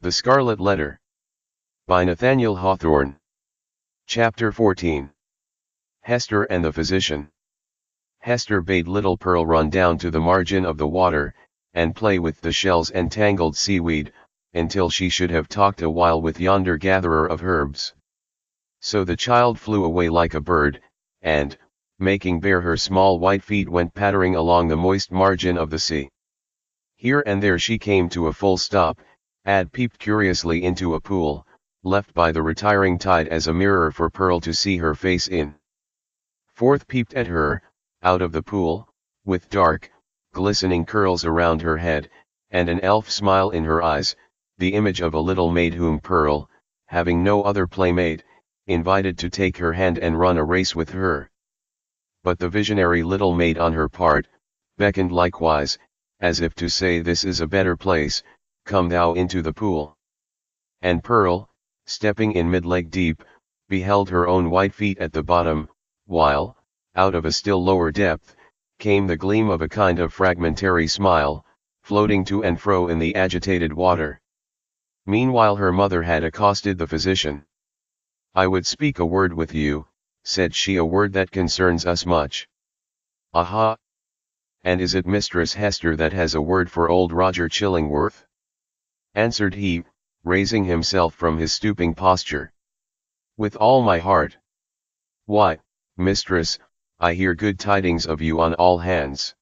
The Scarlet Letter. By Nathaniel Hawthorne. Chapter 14. Hester and the Physician. Hester bade little Pearl run down to the margin of the water, and play with the shells and tangled seaweed, until she should have talked a while with yonder gatherer of herbs. So the child flew away like a bird, and, making bare her small white feet, went pattering along the moist margin of the sea. Here and there she came to a full stop, and peeped curiously into a pool, left by the retiring tide as a mirror for Pearl to see her face in. Forth peeped at her, out of the pool, with dark, glistening curls around her head, and an elf smile in her eyes, the image of a little maid whom Pearl, having no other playmate, invited to take her hand and run a race with her. But the visionary little maid on her part, beckoned likewise, as if to say, "This is a better place, come thou into the pool." And Pearl, stepping in mid-leg deep, beheld her own white feet at the bottom, while, out of a still lower depth, came the gleam of a kind of fragmentary smile, floating to and fro in the agitated water. Meanwhile her mother had accosted the physician. "I would speak a word with you," said she, "a word that concerns us much." "Aha! And is it Mistress Hester that has a word for old Roger Chillingworth?" answered he, raising himself from his stooping posture. "With all my heart." "Why, mistress, I hear good tidings of you on all hands.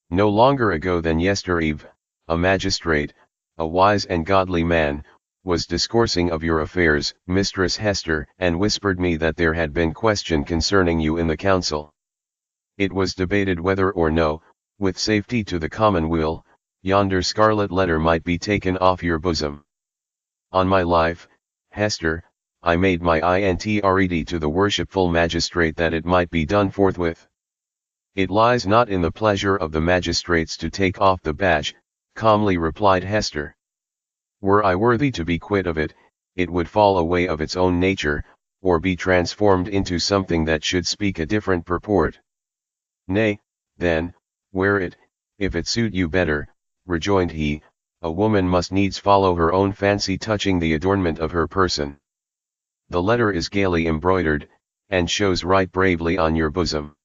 No longer ago than yestereve, a magistrate, a wise and godly man, was discoursing of your affairs, Mistress Hester, and whispered me that there had been question concerning you in the council. It was debated whether or no, with safety to the commonweal, yonder scarlet letter might be taken off your bosom. On my life, Hester, I made my entreaty to the worshipful magistrate that it might be done forthwith. It lies not in the pleasure of the magistrates to take off the badge," calmly replied Hester. "Were I worthy to be quit of it, it would fall away of its own nature, or be transformed into something that should speak a different purport." "Nay, then, wear it, if it suit you better," rejoined he. "A woman must needs follow her own fancy touching the adornment of her person. The letter is gaily embroidered, and shows right bravely on your bosom."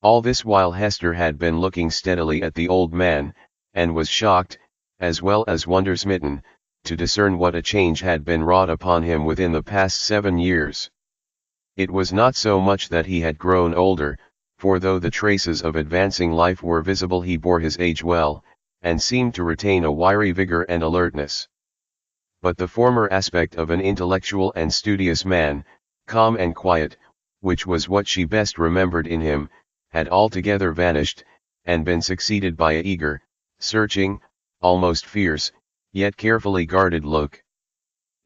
All this while Hester had been looking steadily at the old man, and was shocked, as well as wonder-smitten, to discern what a change had been wrought upon him within the past 7 years. It was not so much that he had grown older, for though the traces of advancing life were visible, he bore his age well, and seemed to retain a wiry vigor and alertness. But the former aspect of an intellectual and studious man, calm and quiet, which was what she best remembered in him, had altogether vanished, and been succeeded by a eager, searching, almost fierce, yet carefully guarded look.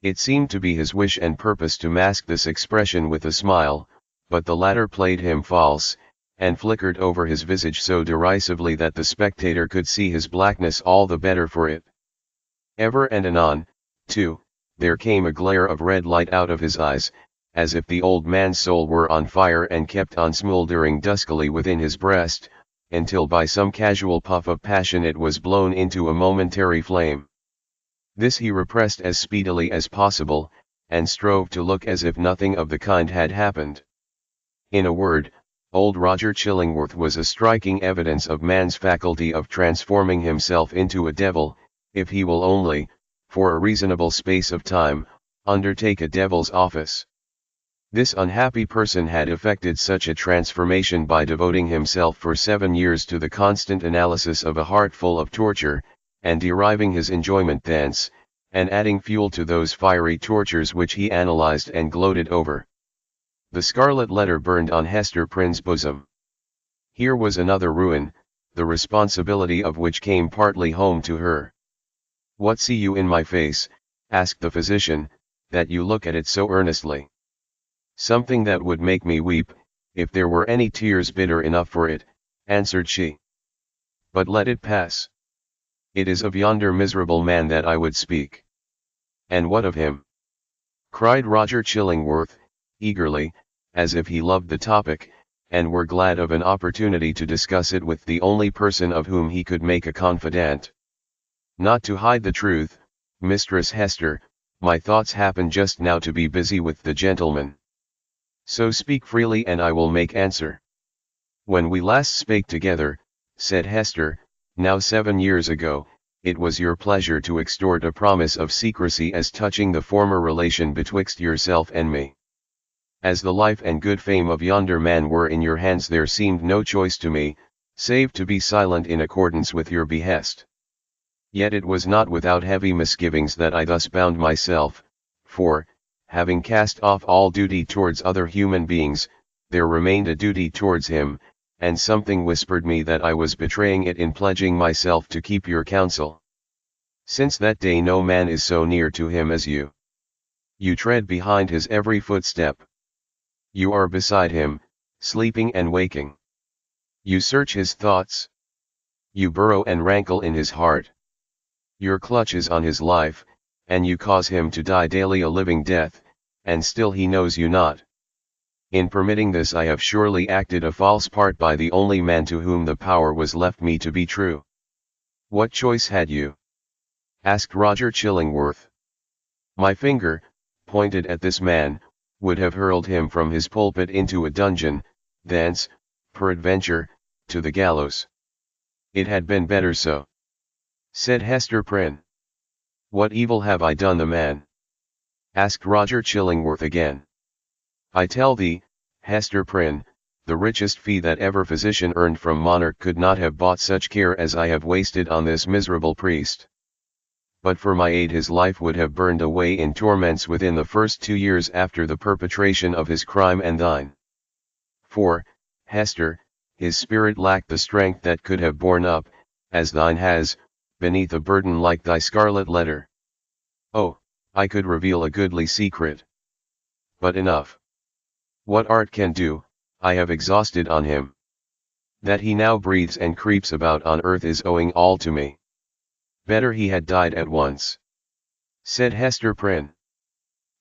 It seemed to be his wish and purpose to mask this expression with a smile, but the latter played him false, and flickered over his visage so derisively that the spectator could see his blackness all the better for it. Ever and anon, too, there came a glare of red light out of his eyes, as if the old man's soul were on fire and kept on smouldering duskily within his breast, until by some casual puff of passion it was blown into a momentary flame. This he repressed as speedily as possible, and strove to look as if nothing of the kind had happened. In a word, old Roger Chillingworth was a striking evidence of man's faculty of transforming himself into a devil, if he will only, for a reasonable space of time, undertake a devil's office. This unhappy person had effected such a transformation by devoting himself for 7 years to the constant analysis of a heart full of torture, and deriving his enjoyment thence, and adding fuel to those fiery tortures which he analyzed and gloated over. The scarlet letter burned on Hester Prynne's bosom. Here was another ruin, the responsibility of which came partly home to her. "What see you in my face," asked the physician, "that you look at it so earnestly?" "Something that would make me weep, if there were any tears bitter enough for it," answered she. "But let it pass. It is of yonder miserable man that I would speak." "And what of him?" cried Roger Chillingworth, eagerly, as if he loved the topic, and were glad of an opportunity to discuss it with the only person of whom he could make a confidant. "Not to hide the truth, Mistress Hester, my thoughts happen just now to be busy with the gentleman. So speak freely and I will make answer. When we last spake together, said Hester, now 7 years ago, it was your pleasure to extort a promise of secrecy as touching the former relation betwixt yourself and me. As the life and good fame of yonder man were in your hands, there seemed no choice to me, save to be silent in accordance with your behest. Yet it was not without heavy misgivings that I thus bound myself, for, having cast off all duty towards other human beings, there remained a duty towards him, and something whispered me that I was betraying it in pledging myself to keep your counsel. Since that day no man is so near to him as you. You tread behind his every footstep. You are beside him, sleeping and waking. You search his thoughts. You burrow and rankle in his heart. Your clutch is on his life, and you cause him to die daily a living death, and still he knows you not. In permitting this I have surely acted a false part by the only man to whom the power was left me to be true. What choice had you? Asked Roger Chillingworth. My finger, pointed at this man, would have hurled him from his pulpit into a dungeon, thence, peradventure, to the gallows. It had been better so. Said Hester Prynne. What evil have I done the man? Asked Roger Chillingworth again. I tell thee, Hester Prynne, the richest fee that ever physician earned from monarch could not have bought such care as I have wasted on this miserable priest. But for my aid his life would have burned away in torments within the first 2 years after the perpetration of his crime and thine. For, Hester, his spirit lacked the strength that could have borne up, as thine has, beneath a burden like thy scarlet letter. Oh, I could reveal a goodly secret. But enough. What art can do, I have exhausted on him. That he now breathes and creeps about on earth is owing all to me. Better he had died at once. Said Hester Prynne.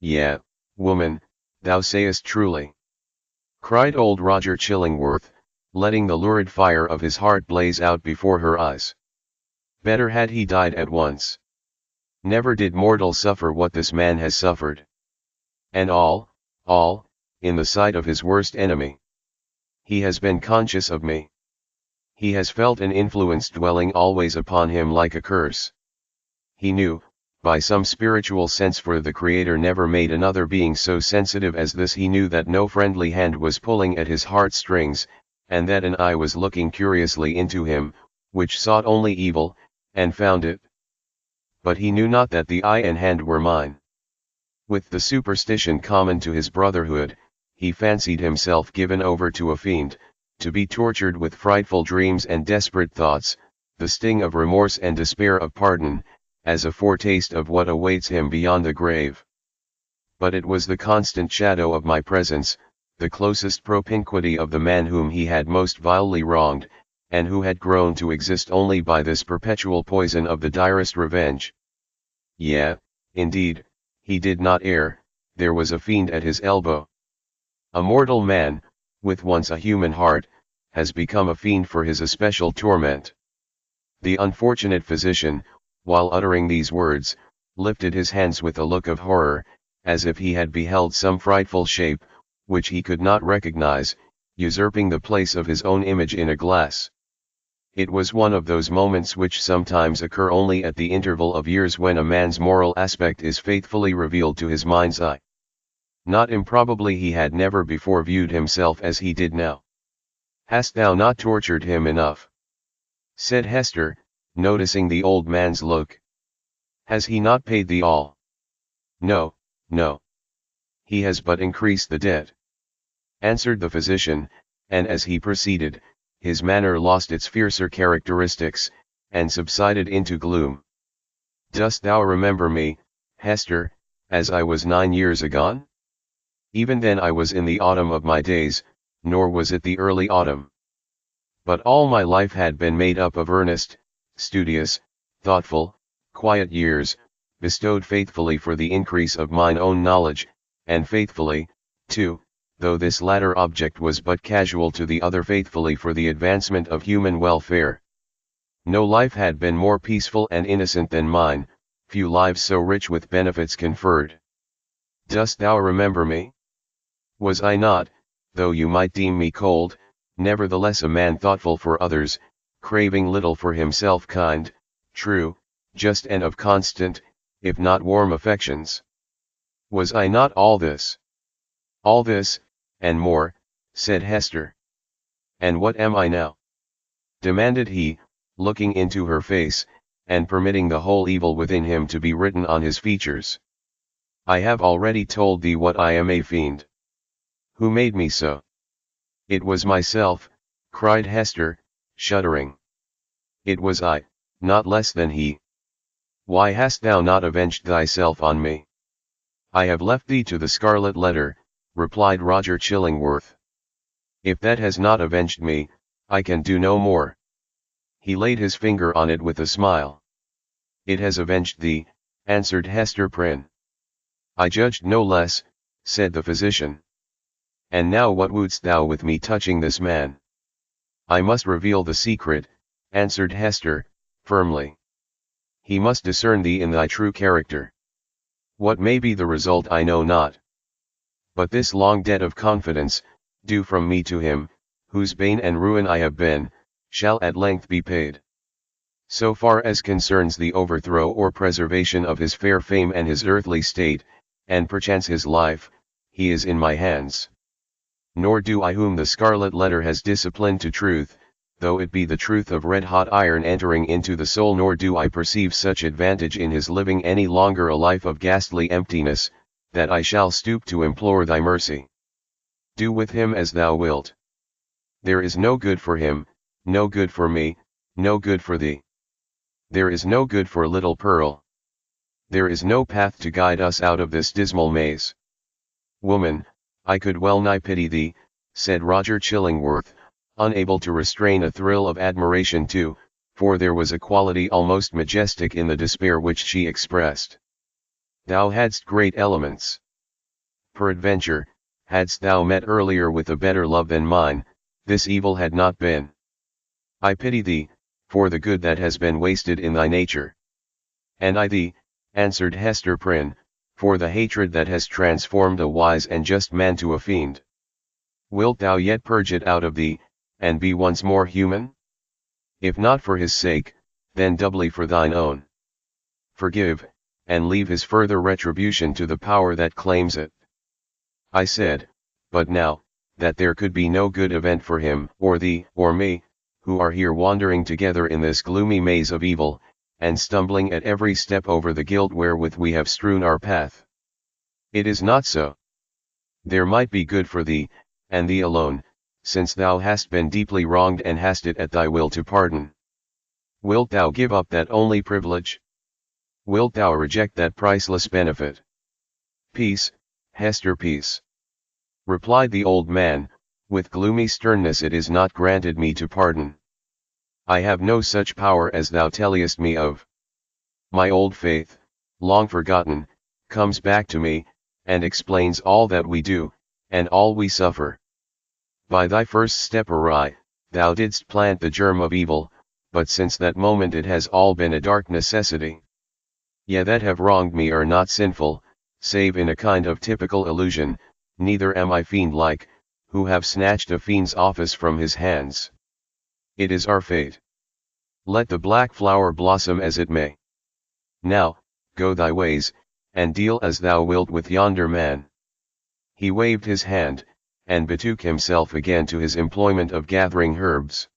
Yea, woman, thou sayest truly. Cried old Roger Chillingworth, letting the lurid fire of his heart blaze out before her eyes. Better had he died at once. Never did mortal suffer what this man has suffered. And all, in the sight of his worst enemy. He has been conscious of me. He has felt an influence dwelling always upon him like a curse. He knew, by some spiritual sense, for the Creator never made another being so sensitive as this, he knew that no friendly hand was pulling at his heartstrings, and that an eye was looking curiously into him, which sought only evil, and found it. But he knew not that the eye and hand were mine. With the superstition common to his brotherhood, he fancied himself given over to a fiend, to be tortured with frightful dreams and desperate thoughts, the sting of remorse and despair of pardon, as a foretaste of what awaits him beyond the grave. But it was the constant shadow of my presence, the closest propinquity of the man whom he had most vilely wronged, and who had grown to exist only by this perpetual poison of the direst revenge. Yea, indeed, he did not err, there was a fiend at his elbow. A mortal man, with once a human heart, has become a fiend for his especial torment. The unfortunate physician, while uttering these words, lifted his hands with a look of horror, as if he had beheld some frightful shape, which he could not recognize, usurping the place of his own image in a glass. It was one of those moments which sometimes occur only at the interval of years when a man's moral aspect is faithfully revealed to his mind's eye. Not improbably he had never before viewed himself as he did now. Hast thou not tortured him enough? Said Hester, noticing the old man's look. Has he not paid thee all? No, no. He has but increased the debt. Answered the physician, and as he proceeded, his manner lost its fiercer characteristics, and subsided into gloom. Dost thou remember me, Hester, as I was 9 years agone? Even then I was in the autumn of my days, nor was it the early autumn. But all my life had been made up of earnest, studious, thoughtful, quiet years, bestowed faithfully for the increase of mine own knowledge, and faithfully, too, though this latter object was but casual to the other, faithfully for the advancement of human welfare. No life had been more peaceful and innocent than mine, few lives so rich with benefits conferred. Dost thou remember me? Was I not, though you might deem me cold, nevertheless a man thoughtful for others, craving little for himself, kind, true, just and of constant, if not warm affections? Was I not all this? All this, and more, said Hester. And what am I now? Demanded he, looking into her face, and permitting the whole evil within him to be written on his features. I have already told thee what I am, a fiend. Who made me so? It was myself, cried Hester, shuddering. It was I, not less than he. Why hast thou not avenged thyself on me? I have left thee to the Scarlet Letter, replied Roger Chillingworth. If that has not avenged me, I can do no more. He laid his finger on it with a smile. It has avenged thee, answered Hester Prynne. I judged no less, said the physician. And now what wouldst thou with me touching this man? I must reveal the secret, answered Hester, firmly. He must discern thee in thy true character. What may be the result I know not. But this long debt of confidence, due from me to him, whose bane and ruin I have been, shall at length be paid. So far as concerns the overthrow or preservation of his fair fame and his earthly state, and perchance his life, he is in my hands. Nor do I whom the Scarlet Letter has disciplined to truth, though it be the truth of red-hot iron entering into the soul, nor do I perceive such advantage in his living any longer a life of ghastly emptiness, that I shall stoop to implore thy mercy. Do with him as thou wilt. There is no good for him, no good for me, no good for thee. There is no good for little Pearl. There is no path to guide us out of this dismal maze. Woman, I could well nigh pity thee, said Roger Chillingworth, unable to restrain a thrill of admiration too, for there was a quality almost majestic in the despair which she expressed. Thou hadst great elements. Peradventure, hadst thou met earlier with a better love than mine, this evil had not been. I pity thee, for the good that has been wasted in thy nature. And I thee, answered Hester Prynne, for the hatred that has transformed a wise and just man to a fiend. Wilt thou yet purge it out of thee, and be once more human? If not for his sake, then doubly for thine own. Forgive, and leave his further retribution to the power that claims it. I said, but now, that there could be no good event for him, or thee, or me, who are here wandering together in this gloomy maze of evil, and stumbling at every step over the guilt wherewith we have strewn our path. It is not so. There might be good for thee, and thee alone, since thou hast been deeply wronged and hast it at thy will to pardon. Wilt thou give up that only privilege? Wilt thou reject that priceless benefit? Peace, Hester, peace. Replied the old man, with gloomy sternness. It is not granted me to pardon. I have no such power as thou tellest me of. My old faith, long forgotten, comes back to me, and explains all that we do, and all we suffer. By thy first step awry, thou didst plant the germ of evil, but since that moment it has all been a dark necessity. Ye that have wronged me are not sinful, save in a kind of typical illusion, neither am I fiend-like, who have snatched a fiend's office from his hands. It is our fate. Let the black flower blossom as it may. Now, go thy ways, and deal as thou wilt with yonder man. He waved his hand, and betook himself again to his employment of gathering herbs.